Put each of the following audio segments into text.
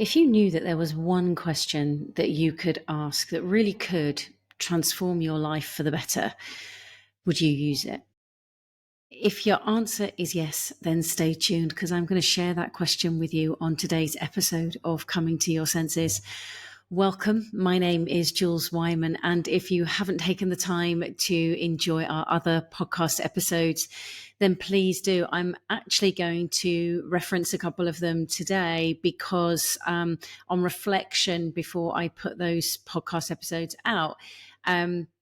If you knew that there was one question that you could ask that really could transform your life for the better, would you use it? If your answer is yes, then stay tuned because I'm going to share that question with you on today's episode of Coming to Your Senses. Welcome. My name is Jules Wyman. And if you haven't taken the time to enjoy our other podcast episodes, then please do. I'm actually going to reference a couple of them today because on reflection, before I put those podcast episodes out,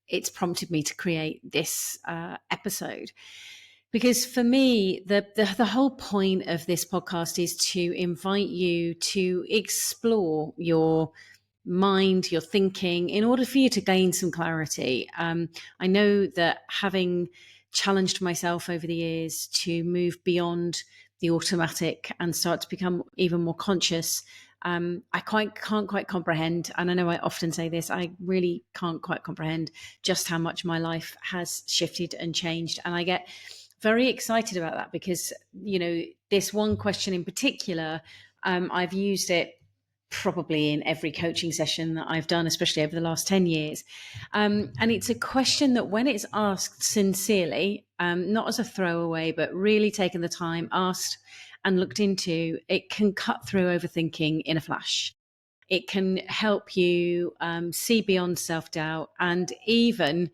it's prompted me to create this episode. Because for me, the whole point of this podcast is to invite you to explore your mind, your thinking, in order for you to gain some clarity. I know that having challenged myself over the years to move beyond the automatic and start to become even more conscious, I can't quite comprehend. And I know I often say this, I really can't quite comprehend just how much my life has shifted and changed. And I get very excited about that because, this one question in particular, I've used it probably in every coaching session that I've done, especially over the last 10 years. And it's a question that when it's asked sincerely, not as a throwaway, but really taken the time, asked and looked into, it can cut through overthinking in a flash. It can help you see beyond self-doubt and even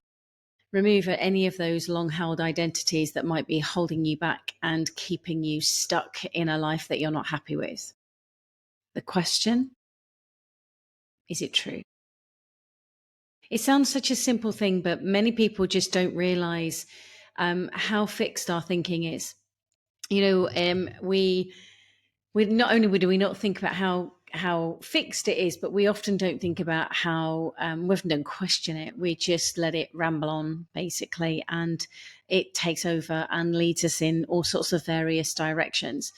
remove any of those long-held identities that might be holding you back and keeping you stuck in a life that you're not happy with. The question, is it true? It sounds such a simple thing, but many people just don't realize how fixed our thinking is. We not only do we not think about how fixed it is, but we often don't think about how we often don't question it. We just let it ramble on, basically, and it takes over and leads us in all sorts of various directions.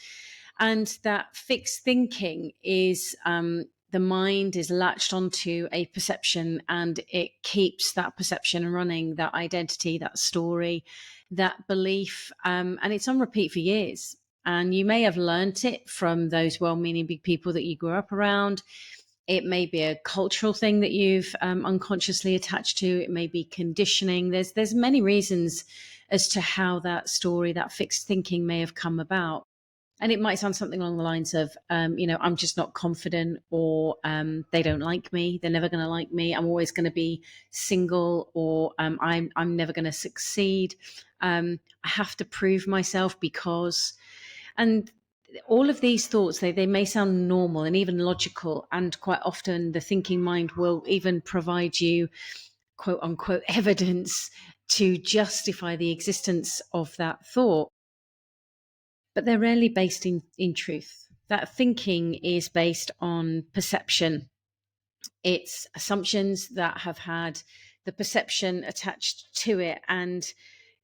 And that fixed thinking is the mind is latched onto a perception and it keeps that perception running, that identity, that story, that belief, and it's on repeat for years. And you may have learnt it from those well-meaning big people that you grew up around. It may be a cultural thing that you've unconsciously attached to. It may be conditioning. There's many reasons as to how that story, that fixed thinking may have come about. And it might sound something along the lines of, I'm just not confident, or they don't like me. They're never going to like me. I'm always going to be single, or I'm never going to succeed. I have to prove myself because, and all of these thoughts, they may sound normal and even logical. And quite often the thinking mind will even provide you quote unquote evidence to justify the existence of that thought. But they're rarely based in truth. That thinking is based on perception. It's assumptions that have had the perception attached to it. And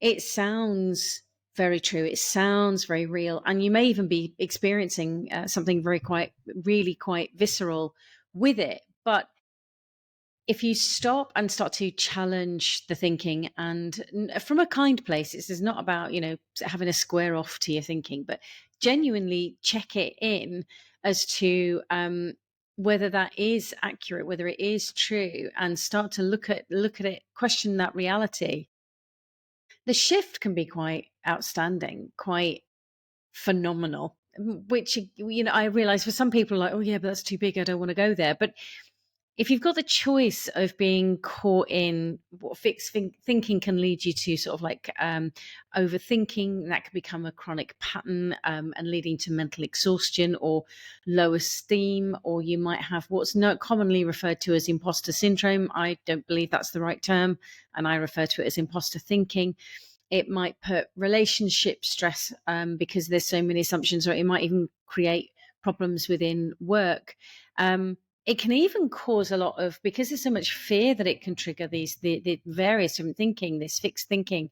it sounds very true. It sounds very real. And you may even be experiencing something really quite visceral with it. But if you stop and start to challenge the thinking, and from a kind place, this is not about, having a square off to your thinking, but genuinely check it in as to whether that is accurate, whether it is true, and start to look at it, question that reality. The shift can be quite outstanding, quite phenomenal, which, I realize for some people are like, oh yeah, but that's too big, I don't want to go there. But if you've got the choice of being caught in what fixed thinking can lead you to, sort of like overthinking, that can become a chronic pattern and leading to mental exhaustion or low esteem, or you might have what's not commonly referred to as imposter syndrome. I don't believe that's the right term, and I refer to it as imposter thinking. It might put relationship stress because there's so many assumptions, or it might even create problems within work. It can even cause a lot of, because there's so much fear that it can trigger the various different thinking, this fixed thinking.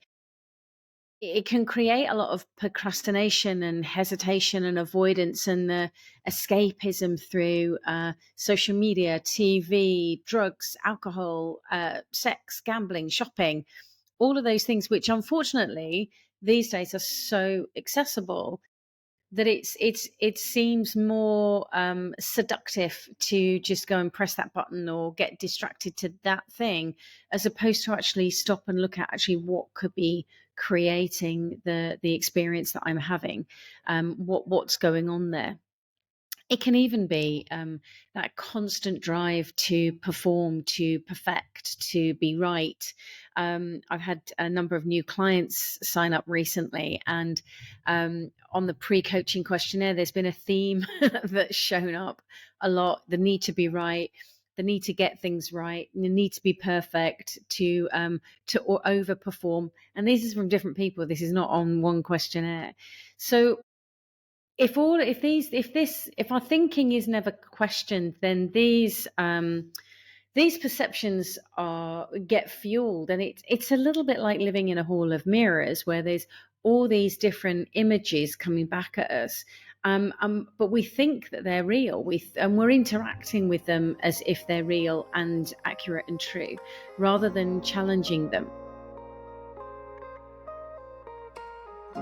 It can create a lot of procrastination and hesitation and avoidance and the escapism through social media, TV, drugs, alcohol, sex, gambling, shopping, all of those things, which unfortunately these days are so accessible. that it seems more seductive to just go and press that button or get distracted to that thing, as opposed to actually stop and look at actually what could be creating the experience that I'm having, what's going on there. It can even be that constant drive to perform, to perfect, to be right. I've had a number of new clients sign up recently, and on the pre coaching questionnaire, there's been a theme that's shown up a lot: the need to be right, the need to get things right, the need to be perfect, to overperform. And this is from different people. This is not on one questionnaire. So if our thinking is never questioned, then these perceptions are get fueled, and it's a little bit like living in a hall of mirrors where there's all these different images coming back at us. But we think that they're real. And we're interacting with them as if they're real and accurate and true, rather than challenging them.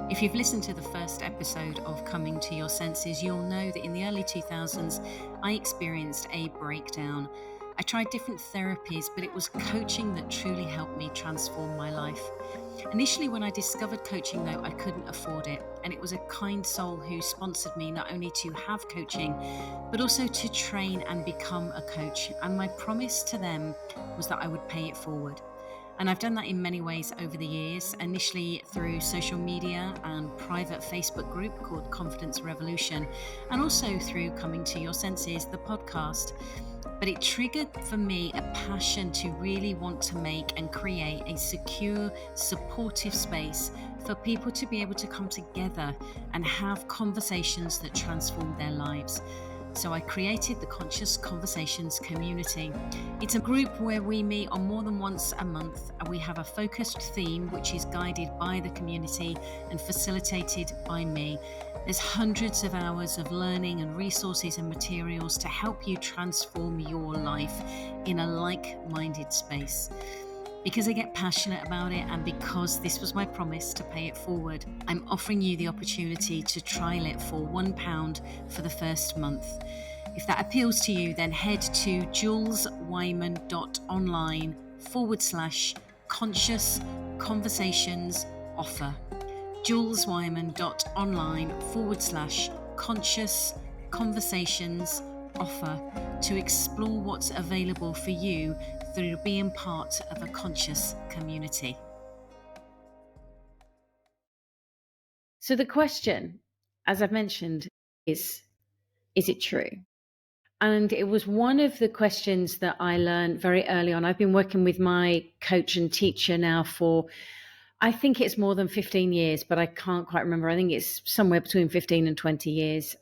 If you've listened to the first episode of Coming to Your Senses, you'll know that in the early 2000s, I experienced a breakdown. I tried different therapies, but it was coaching that truly helped me transform my life. Initially, when I discovered coaching, though, I couldn't afford it. And it was a kind soul who sponsored me not only to have coaching, but also to train and become a coach. And my promise to them was that I would pay it forward. And I've done that in many ways over the years, initially through social media and private Facebook group called Confidence Revolution, and also through Coming to Your Senses, the podcast. But it triggered for me a passion to really want to make and create a secure, supportive space for people to be able to come together and have conversations that transform their lives. So I created the Conscious Conversations community. It's a group where we meet on more than once a month, and we have a focused theme which is guided by the community and facilitated by me. There's hundreds of hours of learning and resources and materials to help you transform your life in a like-minded space. Because I get passionate about it, and because this was my promise to pay it forward, I'm offering you the opportunity to trial it for £1 for the first month. If that appeals to you, then head to juleswyman.online/conscious conversations offer. juleswyman.online/conscious conversations offer to explore what's available for you through being part of a conscious community. So the question, as I've mentioned, is it true? And it was one of the questions that I learned very early on. I've been working with my coach and teacher now for, I think it's more than 15 years, but I can't quite remember. I think it's somewhere between 15 and 20 years.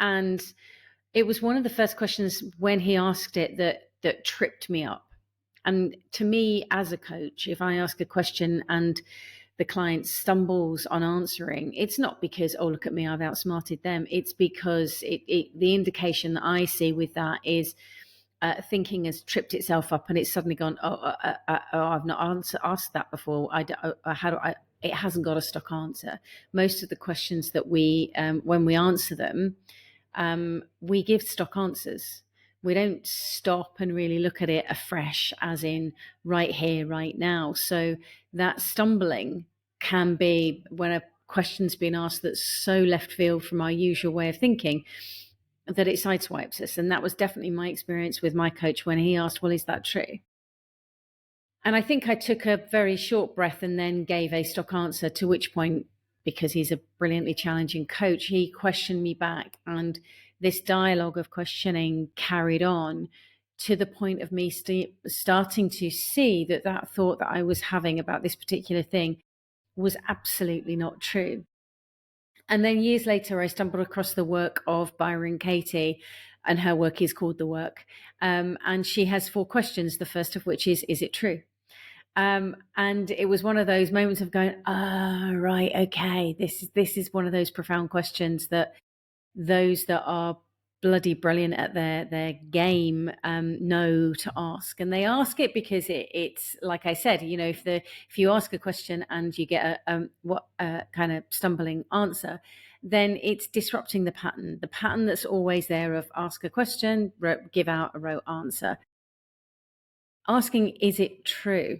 And it was one of the first questions when he asked it that tripped me up. And to me, as a coach, if I ask a question and the client stumbles on answering, it's not because, oh, look at me, I've outsmarted them. It's because the indication that I see with that is thinking has tripped itself up, and it's suddenly gone, I've not asked that before. It hasn't got a stock answer. Most of the questions that we, when we answer them, we give stock answers. We don't stop and really look at it afresh, as in right here, right now. So that stumbling can be when a question's been asked that's so left field from our usual way of thinking that it sideswipes us. And that was definitely my experience with my coach when he asked, well, is that true? And I think I took a very short breath and then gave a stock answer, to which point, because he's a brilliantly challenging coach, he questioned me back, and this dialogue of questioning carried on to the point of me starting to see that thought that I was having about this particular thing was absolutely not true. And then years later, I stumbled across the work of Byron Katie, and her work is called The Work. And she has 4 questions, the first of which is it true? And it was one of those moments of going, right, okay, this is one of those profound questions that those that are bloody brilliant at their game, know to ask, and they ask it because it's like I said, if you ask a question and you get a kind of stumbling answer, then it's disrupting the pattern that's always there of ask a question, give out a rote answer. Asking, is it true,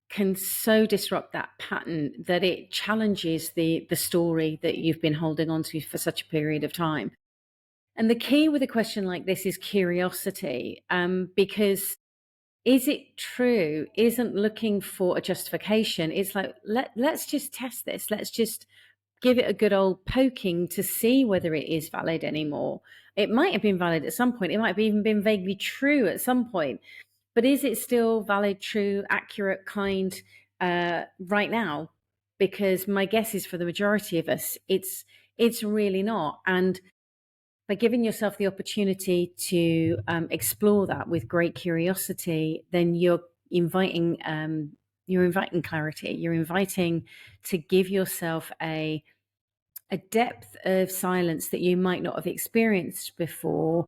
can so disrupt that pattern that it challenges the story that you've been holding on to for such a period of time. And the key with a question like this is curiosity, because is it true isn't looking for a justification. It's like, let's just test this. Let's just give it a good old poking to see whether it is valid anymore. It might have been valid at some point. It might have even been vaguely true at some point. But is it still valid, true, accurate, kind right now? Because my guess is for the majority of us, it's really not. And by giving yourself the opportunity to explore that with great curiosity, then inviting you're inviting clarity. You're inviting to give yourself a depth of silence that you might not have experienced before,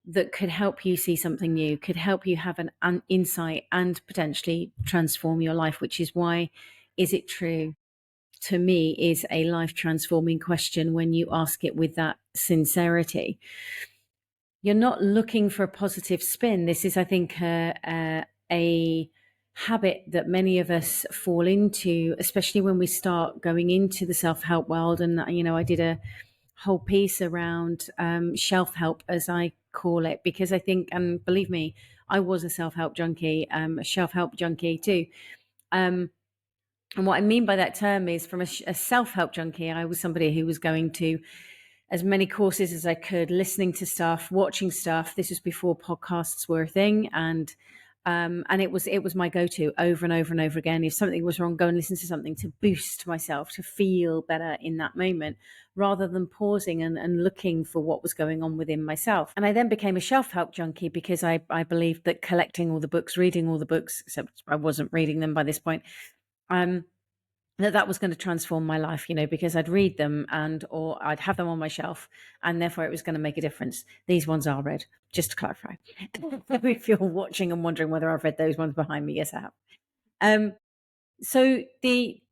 that could help you see something new, could help you have an insight and potentially transform your life, which is why is it true, to me, is a life transforming question when you ask it with that sincerity. You're not looking for a positive spin. This is, I think, a habit that many of us fall into, especially when we start going into the self-help world. And, I did a whole piece around shelf-help, as I call it, because I think, and believe me, I was a self-help junkie, a shelf-help junkie too. And what I mean by that term is, from a self-help junkie, I was somebody who was going to as many courses as I could, listening to stuff, watching stuff. This was before podcasts were a thing, and it was my go-to over and over and over again. If something was wrong, go and listen to something to boost myself, to feel better in that moment, rather than pausing and looking for what was going on within myself. And I then became a self-help junkie because I believed that collecting all the books, reading all the books, except I wasn't reading them by this point, that was going to transform my life, because I'd read them or I'd have them on my shelf, and therefore it was going to make a difference. These ones are read, just to clarify. If you're watching and wondering whether I've read those ones behind me, yes, I have. So the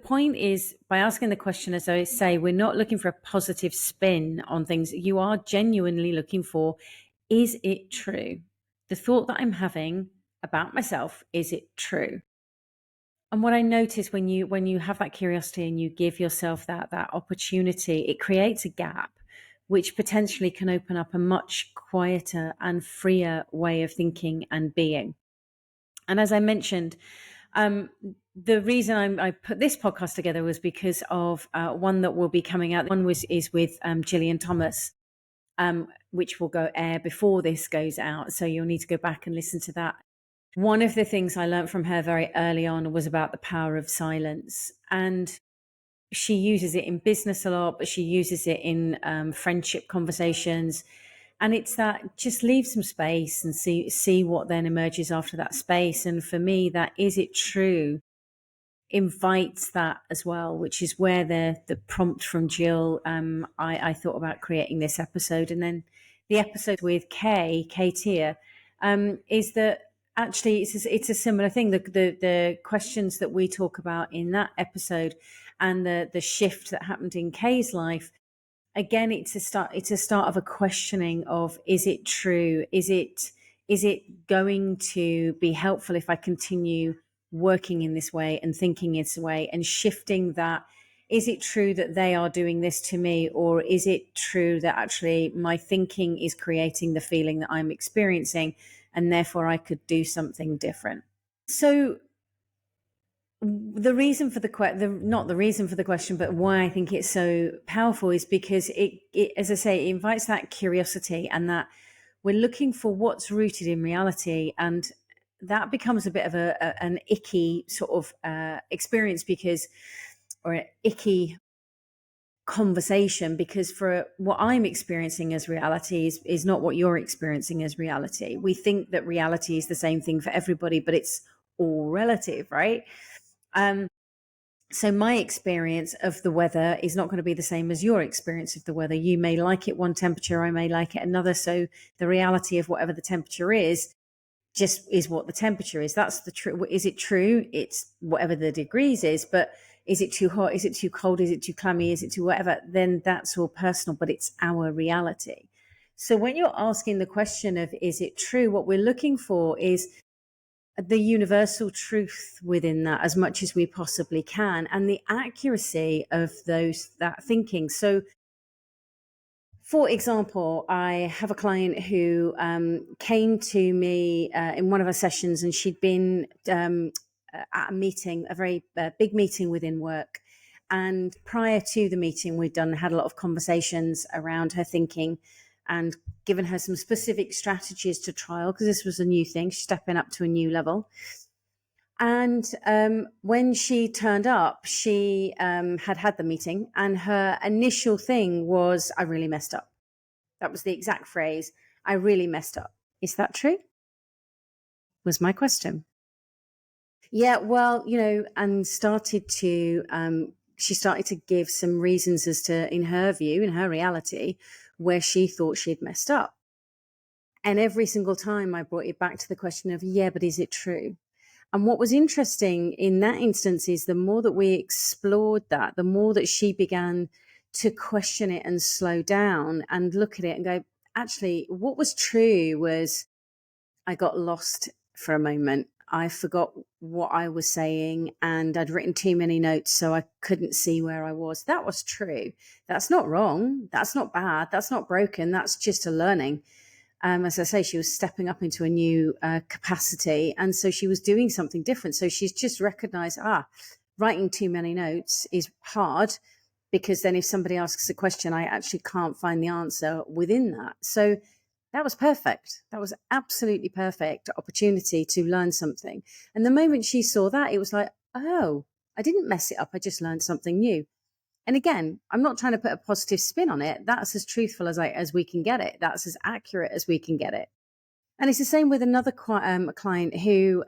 point is, by asking the question, as I say, we're not looking for a positive spin on things. You are genuinely looking for, is it true? The thought that I'm having about myself, is it true? And what I notice when you have that curiosity and you give yourself that opportunity, it creates a gap which potentially can open up a much quieter and freer way of thinking and being. And as I mentioned, the reason I put this podcast together was because of one that will be coming out. One is with Gillian Thomas, which will go air before this goes out. So you'll need to go back and listen to that. One of the things I learned from her very early on was about the power of silence. And she uses it in business a lot, but she uses it in friendship conversations. And it's that, just leave some space and see what then emerges after that space. And for me, that is it true invites that as well, which is where the prompt from Jill, I thought about creating this episode. And then the episode with Tia, is that actually it's a similar thing. The questions that we talk about in that episode and the shift that happened in Kay's life, again, it's a start of a questioning of, is it true? Is it going to be helpful if I continue working in this way and thinking this way, and shifting that? Is it true that they are doing this to me, or is it true that actually my thinking is creating the feeling that I'm experiencing, and therefore I could do something different? So the reason for not the reason for the question, but why I think it's so powerful, is because it, as I say, it invites that curiosity, and that we're looking for what's rooted in reality. And that becomes a bit of an icky sort of experience, or an icky conversation, because for what I'm experiencing as reality is not what you're experiencing as reality. We think that reality is the same thing for everybody, but it's all relative, right? So my experience of the weather is not going to be the same as your experience of the weather. You may like it one temperature, I may like it another. So the reality of whatever the temperature is just is what the temperature is. That's the true. Is it true? It's whatever the degrees is, but is it too hot? Is it too cold? Is it too clammy? Is it too whatever? Then that's all personal, but it's our reality. So when you're asking the question of, is it true? What we're looking for is the universal truth within that as much as we possibly can, and the accuracy of that thinking. So for example, I have a client who came to me in one of our sessions, and she'd been at a meeting, a very big meeting within work. And prior to the meeting, we'd had a lot of conversations around her thinking and given her some specific strategies to trial, because this was a new thing, she's stepping up to a new level. And when she turned up, she had the meeting, and her initial thing was, I really messed up. That was the exact phrase. I really messed up. Is that true? Was my question. Yeah, well, and she started to give some reasons as to, in her view, in her reality, where she thought she'd messed up. And every single time I brought it back to the question of, yeah, but is it true? And what was interesting in that instance is the more that we explored that, the more that she began to question it and slow down and look at it and go, actually, what was true was I got lost for a moment. I forgot what I was saying, and I'd written too many notes, so I couldn't see where I was. That was true. That's not wrong. That's not bad. That's not broken. That's just a learning. As I say, she was stepping up into a new capacity. And so she was doing something different. So she's just recognized, writing too many notes is hard, because then if somebody asks a question, I actually can't find the answer within that. So that was perfect. That was absolutely perfect opportunity to learn something. And the moment she saw that, it was like, oh, I didn't mess it up. I just learned something new. And again, I'm not trying to put a positive spin on it. That's as truthful as we can get it. That's as accurate as we can get it. And it's the same with another client who,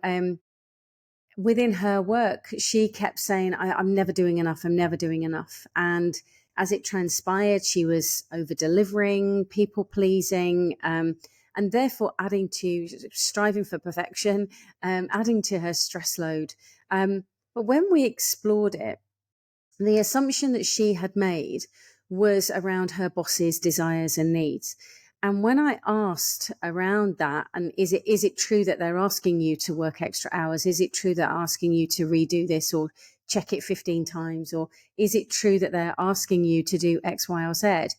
within her work, she kept saying, I'm never doing enough. I'm never doing enough. And as it transpired, she was over delivering, people pleasing, and therefore adding to striving for perfection, adding to her stress load. But when we explored it, the assumption that she had made was around her boss's desires and needs. And when I asked around that, and is it true that they're asking you to work extra hours? Is it true they're asking you to redo this or check it 15 times? Or is it true that they're asking you to do X, Y, or Z?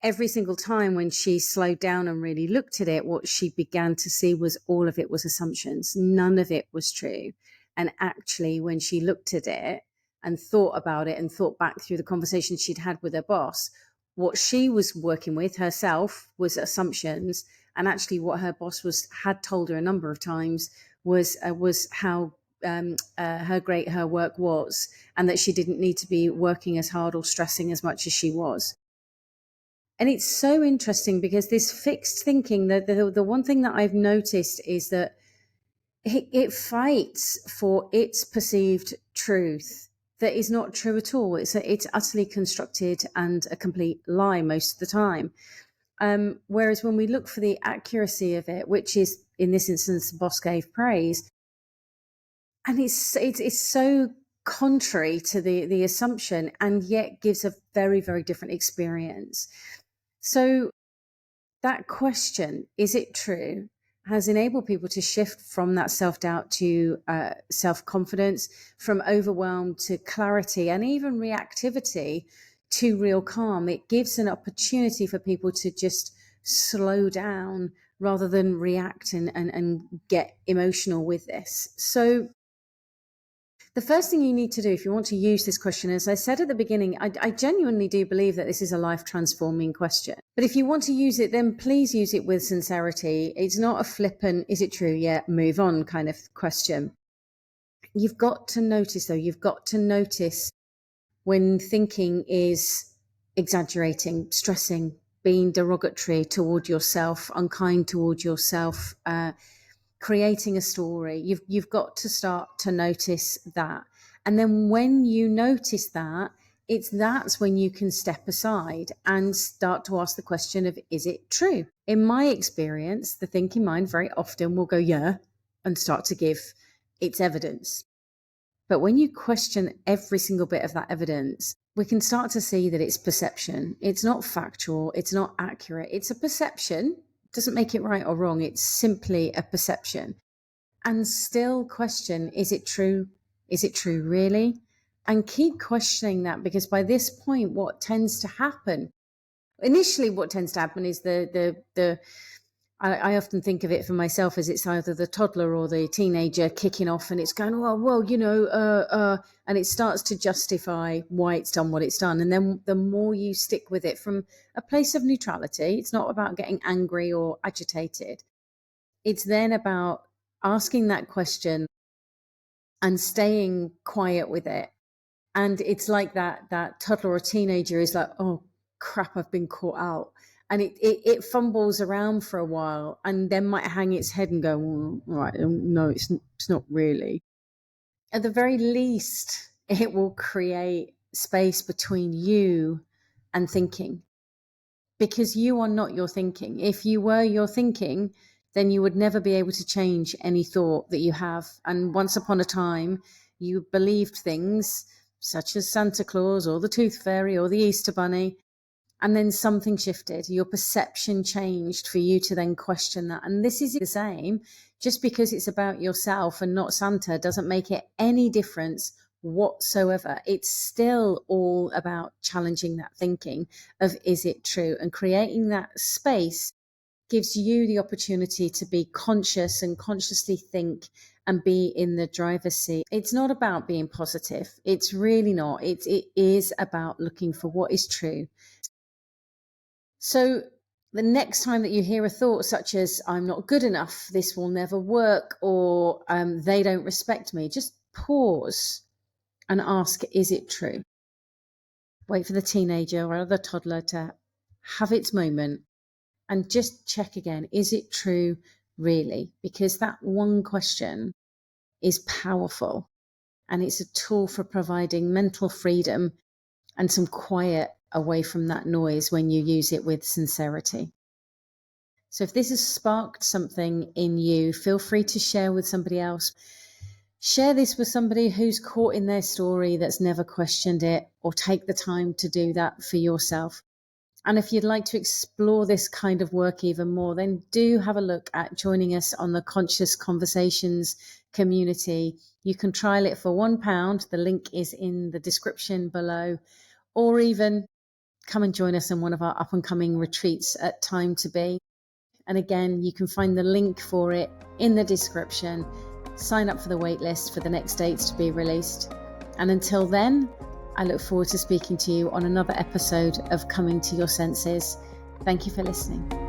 Every single time when she slowed down and really looked at it, what she began to see was all of it was assumptions. None of it was true. And actually, when she looked at it and thought about it and thought back through the conversations she'd had with her boss, what she was working with herself was assumptions. And actually what her boss had told her a number of times was how her great her work was, and that she didn't need to be working as hard or stressing as much as she was. And it's so interesting because this fixed thinking, the one thing that I've noticed is that it fights for its perceived truth that is not true at all. It's utterly constructed and a complete lie most of the time. Whereas when we look for the accuracy of it, which is in this instance, the boss gave praise, and it's so contrary to the assumption, and yet gives a very, very different experience. So that question, is it true, has enabled people to shift from that self-doubt to self-confidence, from overwhelm to clarity, and even reactivity to real calm. It gives an opportunity for people to just slow down rather than react and get emotional with this. So the first thing you need to do if you want to use this question, as I said at the beginning, I genuinely do believe that this is a life transforming question. But if you want to use it, then please use it with sincerity. It's not a flippant, is it true? Yeah, move on kind of question. You've got to notice, though, when thinking is exaggerating, stressing, being derogatory toward yourself, unkind toward yourself, creating a story. You've got to start to notice that. And then when you notice that, that's when you can step aside and start to ask the question of, is it true? In my experience, the thinking mind very often will go, yeah, and start to give its evidence. But when you question every single bit of that evidence, we can start to see that it's perception. It's not factual. It's not accurate. It's a perception. It doesn't make it right or wrong. It's simply a perception. And still question, is it true? Is it true really? And keep questioning that, because by this point, what tends to happen, initially what tends to happen is I often think of it for myself as it's either the toddler or the teenager kicking off, and it's going, oh, well, and it starts to justify why it's done what it's done. And then the more you stick with it from a place of neutrality, it's not about getting angry or agitated. It's then about asking that question and staying quiet with it. And it's like that toddler or teenager is like, oh crap, I've been caught out. And it fumbles around for a while and then might hang its head and go, well, right, no, it's not really. At the very least, it will create space between you and thinking, because you are not your thinking. If you were your thinking, then you would never be able to change any thought that you have. And once upon a time, you believed things such as Santa Claus or the Tooth Fairy or the Easter Bunny. And then something shifted. Your perception changed for you to then question that. And this is the same. Just because it's about yourself and not Santa doesn't make it any difference whatsoever. It's still all about challenging that thinking of, is it true? And creating that space gives you the opportunity to be conscious and consciously think and be in the driver's seat. It's not about being positive. It's really not. It is about looking for what is true. So the next time that you hear a thought such as, I'm not good enough, this will never work, or they don't respect me, just pause and ask, is it true? Wait for the teenager or the toddler to have its moment and just check again, is it true really? Because that one question is powerful, and it's a tool for providing mental freedom and some quiet away from that noise when you use it with sincerity. So if this has sparked something in you, feel free to share with somebody else. Share this with somebody who's caught in their story that's never questioned it, or take the time to do that for yourself. And if you'd like to explore this kind of work even more, then do have a look at joining us on the Conscious Conversations community. You can trial it for £1. The link is in the description below, or even come and join us in one of our up and coming retreats at Time to Be. And again, you can find the link for it in the description. Sign up for the waitlist for the next dates to be released. And until then, I look forward to speaking to you on another episode of Coming to Your Senses. Thank you for listening.